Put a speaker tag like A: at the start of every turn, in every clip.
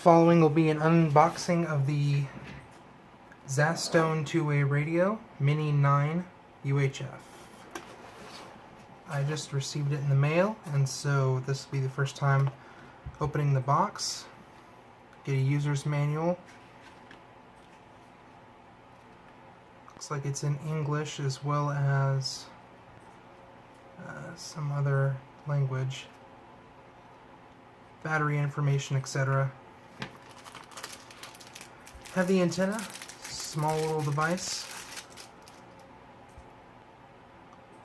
A: following will be an unboxing of the Zastone two-way radio Mini9 UHF. I just received it in the mail, and so this will be the first time opening the box. Get a user's manual. Looks like it's in English as well as some other language. Battery information, etc. Have the antenna, small little device.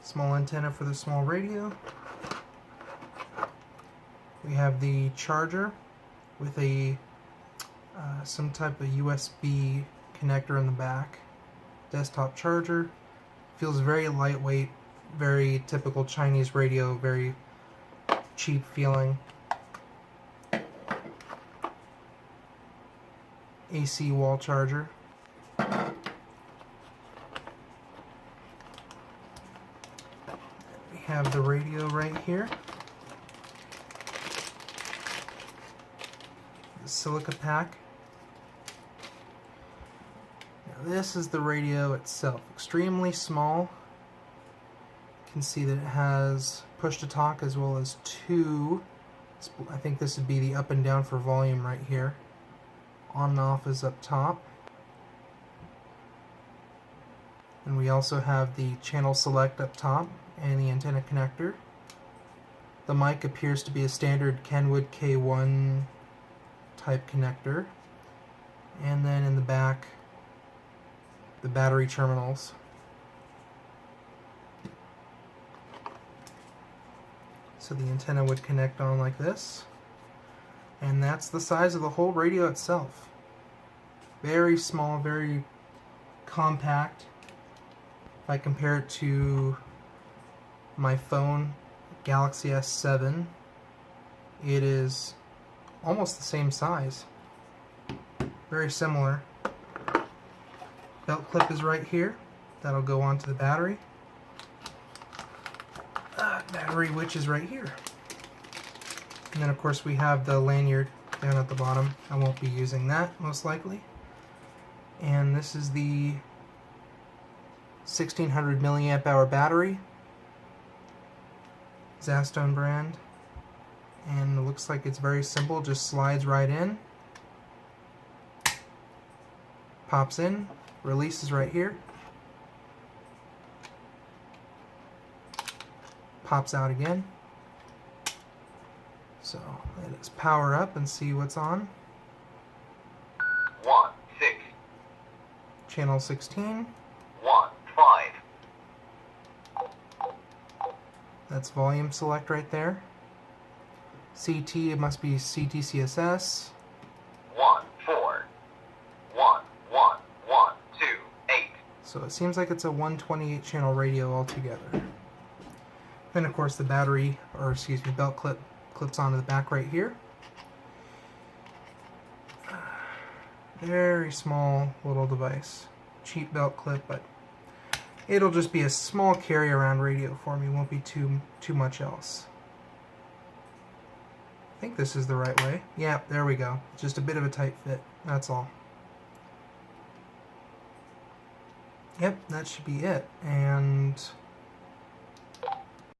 A: Small antenna for the small radio. We have the charger with a some type of USB connector in the back. Desktop charger. Feels very lightweight, very typical Chinese radio, very cheap feeling. AC wall charger. We have the radio right here. The silica pack. Now this is the radio itself. Extremely small. You can see that it has push to talk as well as two. I think this would be the up and down for volume right here. On and off is up top. And we also have the channel select up top and the antenna connector. The mic appears to be a standard Kenwood K1 type connector. And then in the back, the battery terminals. So the antenna would connect on like this. And that's the size of the whole radio itself. Very small, very compact. If I compare it to my phone, Galaxy S7, it is almost the same size. Very similar. Belt clip is right here. That'll go onto the battery. Battery which is right here. And then of course we have the lanyard down at the bottom. I won't be using that most likely. And this is the 1600 milliamp hour battery. Zastone brand. And it looks like it's very simple, just slides right in. Pops in, releases right here. Pops out again. So let us power up and see what's on.
B: 1, 6.
A: Channel 16.
B: 1, 5.
A: That's volume select right there. CT, it must be CT CSS.
B: 1, 4. 1, 1, 1, 2, 8.
A: So it seems like it's a 128 channel radio altogether. Then of course the battery, or excuse me, belt clip clips onto the back right here. Very small little device. Cheap belt clip, but it'll just be a small carry around radio for me. Won't be too much else. I think this is the right way. Yeah, there we go. Just a bit of a tight fit. That's all. Yep, that should be it. And